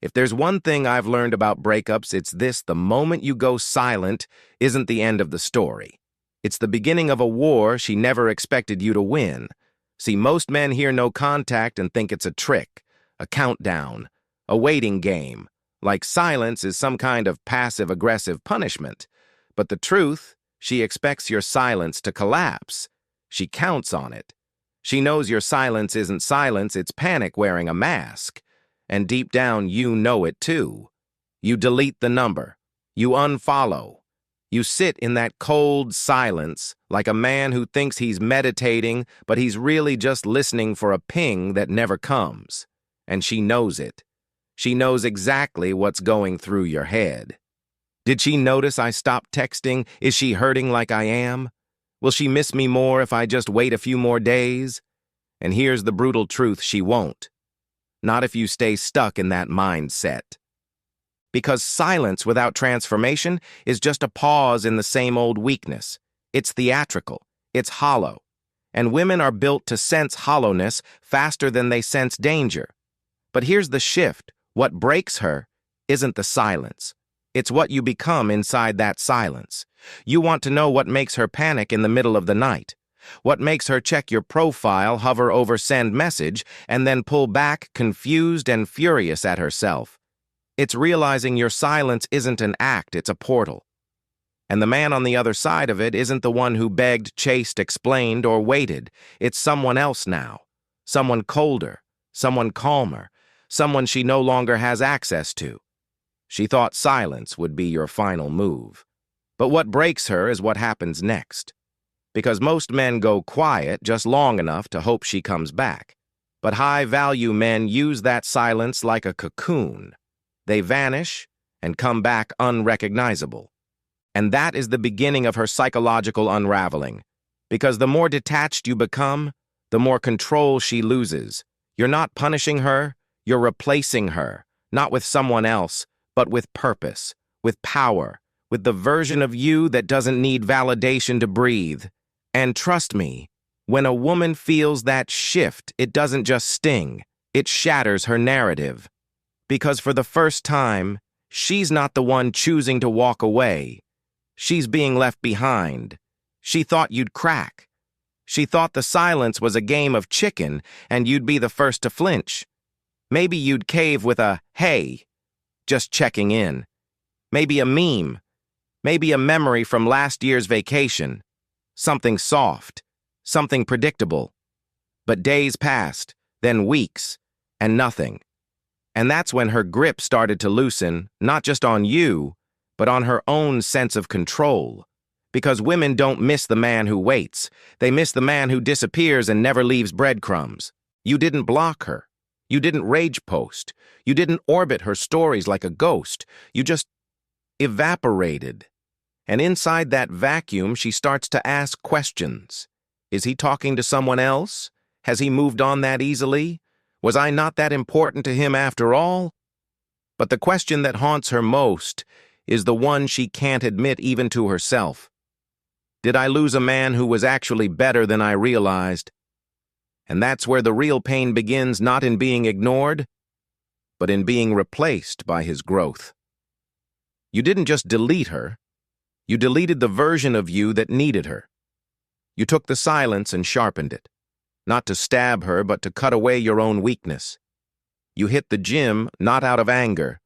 If there's one thing I've learned about breakups, it's this: the moment you go silent isn't the end of the story. It's the beginning of a war she never expected you to win. See, most men hear no contact and think it's a trick, a countdown, a waiting game, like silence is some kind of passive-aggressive punishment. But the truth, she expects your silence to collapse. She counts on it. She knows your silence isn't silence, it's panic wearing a mask. And deep down, you know it too. You delete the number. You unfollow. You sit in that cold silence like a man who thinks he's meditating, but he's really just listening for a ping that never comes. And she knows it. She knows exactly what's going through your head. Did she notice I stopped texting? Is she hurting like I am? Will she miss me more if I just wait a few more days? And here's the brutal truth: she won't. Not if you stay stuck in that mindset. Because silence without transformation is just a pause in the same old weakness. It's theatrical. It's hollow. And women are built to sense hollowness faster than they sense danger. But here's the shift. What breaks her isn't the silence. It's what you become inside that silence. You want to know what makes her panic in the middle of the night. What makes her check your profile, hover over send message, and then pull back, confused and furious at herself. It's realizing your silence isn't an act, it's a portal. And the man on the other side of it isn't the one who begged, chased, explained, or waited. It's someone else now. Someone colder, someone calmer, someone she no longer has access to. She thought silence would be your final move. But what breaks her is what happens next. Because most men go quiet just long enough to hope she comes back. But high-value men use that silence like a cocoon. They vanish and come back unrecognizable. And that is the beginning of her psychological unraveling. Because the more detached you become, the more control she loses. You're not punishing her, you're replacing her, not with someone else, but with purpose, with power, with the version of you that doesn't need validation to breathe. And trust me, when a woman feels that shift, it doesn't just sting, it shatters her narrative. Because for the first time, she's not the one choosing to walk away. She's being left behind. She thought you'd crack. She thought the silence was a game of chicken and you'd be the first to flinch. Maybe you'd cave with a, "Hey," just checking in. Maybe a meme. Maybe a memory from last year's vacation. Something soft, something predictable. But days passed, then weeks, and nothing. And that's when her grip started to loosen, not just on you, but on her own sense of control. Because women don't miss the man who waits. They miss the man who disappears and never leaves breadcrumbs. You didn't block her. You didn't rage post. You didn't orbit her stories like a ghost. You just evaporated. And inside that vacuum, she starts to ask questions. Is he talking to someone else? Has he moved on that easily? Was I not that important to him after all? But the question that haunts her most is the one she can't admit even to herself. Did I lose a man who was actually better than I realized? And that's where the real pain begins, not in being ignored, but in being replaced by his growth. You didn't just delete her. You deleted the version of you that needed her. You took the silence and sharpened it, not to stab her, but to cut away your own weakness. You hit the gym not out of anger,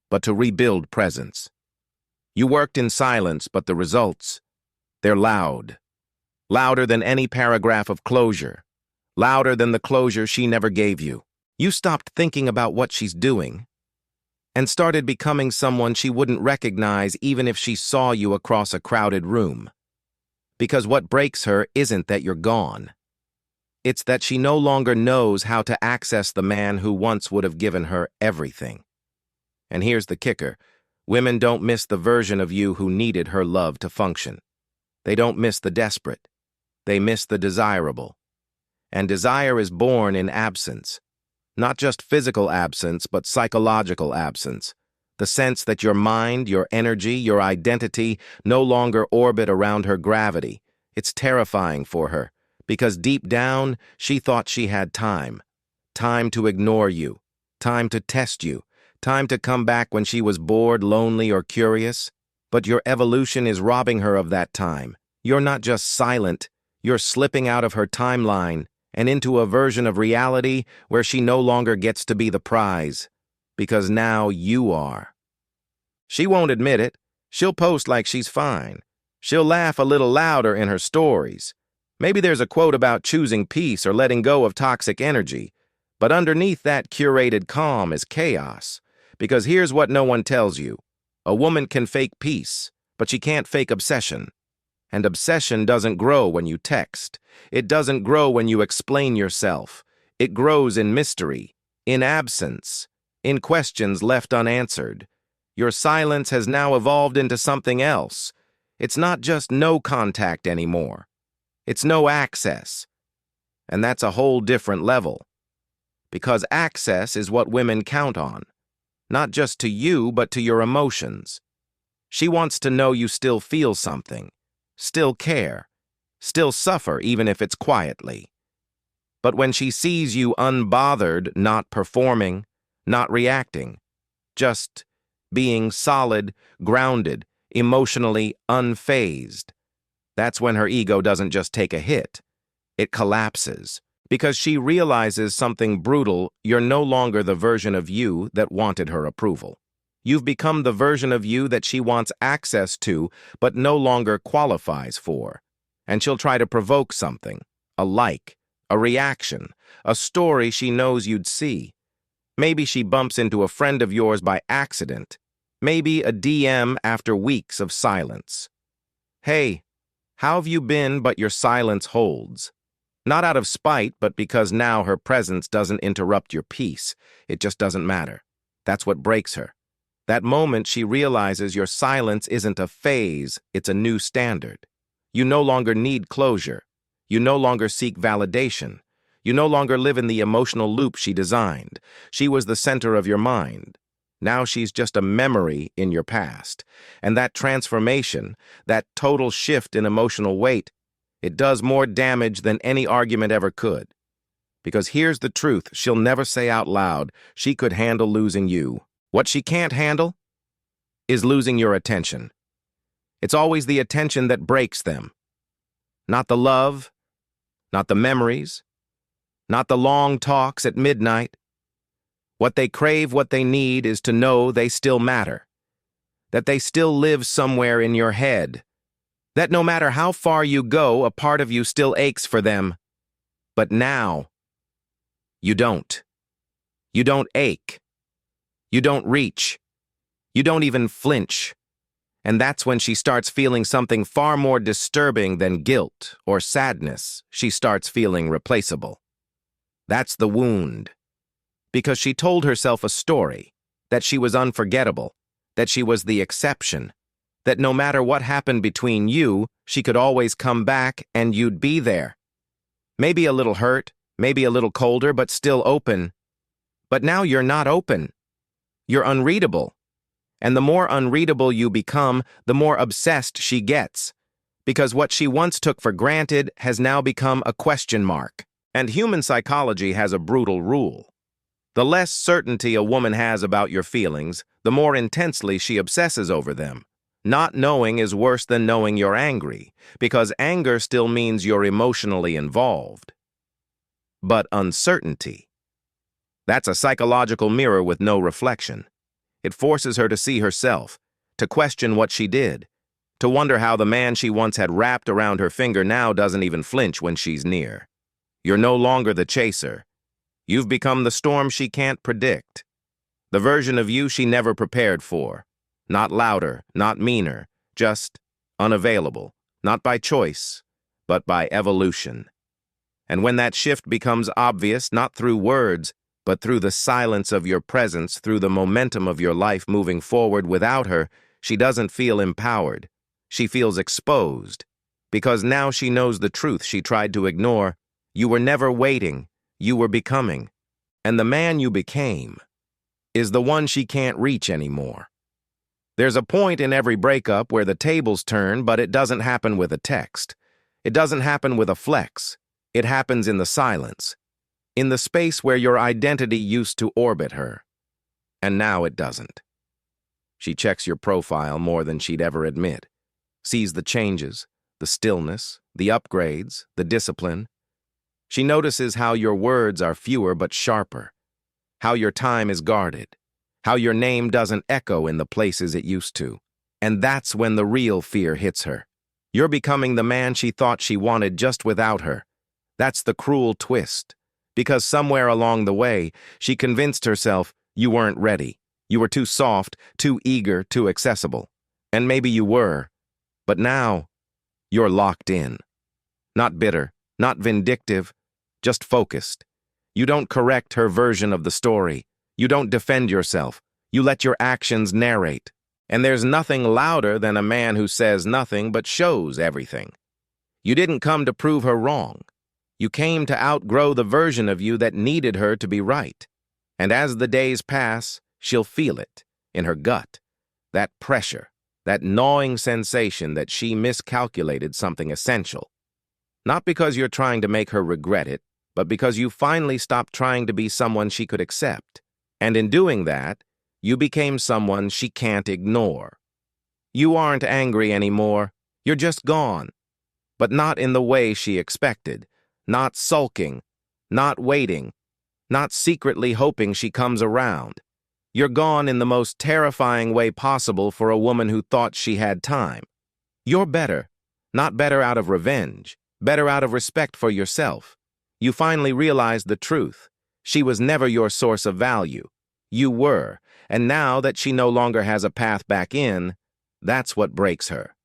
but to rebuild presence. You worked in silence, but the results, they're loud. Louder than any paragraph of closure. Louder than the closure she never gave you. You stopped thinking about what she's doing and started becoming someone she wouldn't recognize even if she saw you across a crowded room. Because what breaks her isn't that you're gone. It's that she no longer knows how to access the man who once would have given her everything. And here's the kicker. Women don't miss the version of you who needed her love to function. They don't miss the desperate. They miss the desirable. And desire is born in absence. Not just physical absence, but psychological absence. The sense that your mind, your energy, your identity no longer orbit around her gravity. It's terrifying for her, because deep down, she thought she had time. Time to ignore you. Time to test you. time to come back when she was bored, lonely, or curious. But your evolution is robbing her of that time. You're not just silent, you're slipping out of her timeline and into a version of reality where she no longer gets to be the prize, because now you are. She won't admit it. She'll post like she's fine. She'll laugh a little louder in her stories. Maybe there's a quote about choosing peace or letting go of toxic energy. But underneath that curated calm is chaos. Because here's what no one tells you. A woman can fake peace, but she can't fake obsession. And obsession doesn't grow when you text. It doesn't grow when you explain yourself. It grows in mystery, in absence, in questions left unanswered. Your silence has now evolved into something else. It's not just no contact anymore. It's no access. And that's a whole different level. Because access is what women count on. Not just to you, but to your emotions. She wants to know you still feel something, still care, still suffer even if it's quietly. But when she sees you unbothered, not performing, not reacting, just being solid, grounded, emotionally unfazed, that's when her ego doesn't just take a hit. It collapses. Because she realizes something brutal. You're no longer the version of you that wanted her approval. You've become the version of you that she wants access to, but no longer qualifies for. And she'll try to provoke something, a like, a reaction, a story she knows you'd see. Maybe she bumps into a friend of yours by accident. Maybe a DM after weeks of silence. Hey, how have you been? But your silence holds. Not out of spite, but because now her presence doesn't interrupt your peace. It just doesn't matter. That's what breaks her. That moment she realizes your silence isn't a phase, it's a new standard. You no longer need closure. You no longer seek validation. You no longer live in the emotional loop she designed. She was the center of your mind. Now she's just a memory in your past. And that transformation, that total shift in emotional weight, it does more damage than any argument ever could. Because here's the truth she'll never say out loud: she could handle losing you. What she can't handle is losing your attention. It's always the attention that breaks them. Not the love, not the memories, not the long talks at midnight. What they crave, what they need is to know they still matter. That they still live somewhere in your head. That no matter how far you go, a part of you still aches for them. But now, you don't. You don't ache. You don't reach. You don't even flinch. And that's when she starts feeling something far more disturbing than guilt or sadness. She starts feeling replaceable. That's the wound. Because she told herself a story, that she was unforgettable, that she was the exception, that no matter what happened between you, she could always come back and you'd be there. Maybe a little hurt, maybe a little colder, but still open. But now you're not open. You're unreadable. And the more unreadable you become, the more obsessed she gets. Because what she once took for granted has now become a question mark. And human psychology has a brutal rule. The less certainty a woman has about your feelings, the more intensely she obsesses over them. Not knowing is worse than knowing you're angry, because anger still means you're emotionally involved. But uncertainty, that's a psychological mirror with no reflection. It forces her to see herself, to question what she did, to wonder how the man she once had wrapped around her finger now doesn't even flinch when she's near. You're no longer the chaser. You've become the storm she can't predict, the version of you she never prepared for. Not louder, not meaner, just unavailable, not by choice, but by evolution. And when that shift becomes obvious, not through words, but through the silence of your presence, through the momentum of your life moving forward without her, she doesn't feel empowered. She feels exposed. Because now she knows the truth she tried to ignore. You were never waiting, you were becoming. And the man you became is the one she can't reach anymore. There's a point in every breakup where the tables turn, but it doesn't happen with a text. It doesn't happen with a flex. It happens in the silence, in the space where your identity used to orbit her. And now it doesn't. She checks your profile more than she'd ever admit, sees the changes, the stillness, the upgrades, the discipline. She notices how your words are fewer but sharper, how your time is guarded, how your name doesn't echo in the places it used to. And that's when the real fear hits her. You're becoming the man she thought she wanted just without her. That's the cruel twist. Because somewhere along the way, she convinced herself you weren't ready. You were too soft, too eager, too accessible. And maybe you were. But now, you're locked in. Not bitter, not vindictive, just focused. You don't correct her version of the story. You don't defend yourself. You let your actions narrate. And there's nothing louder than a man who says nothing but shows everything. You didn't come to prove her wrong. You came to outgrow the version of you that needed her to be right. And as the days pass, she'll feel it in her gut. That pressure, that gnawing sensation that she miscalculated something essential. Not because you're trying to make her regret it, but because you finally stopped trying to be someone she could accept. And in doing that, you became someone she can't ignore. You aren't angry anymore. You're just gone. But not in the way she expected. Not sulking. Not waiting. Not secretly hoping she comes around. You're gone in the most terrifying way possible for a woman who thought she had time. You're better. Not better out of revenge. Better out of respect for yourself. You finally realized the truth. She was never your source of value. You were. And now that she no longer has a path back in, that's what breaks her.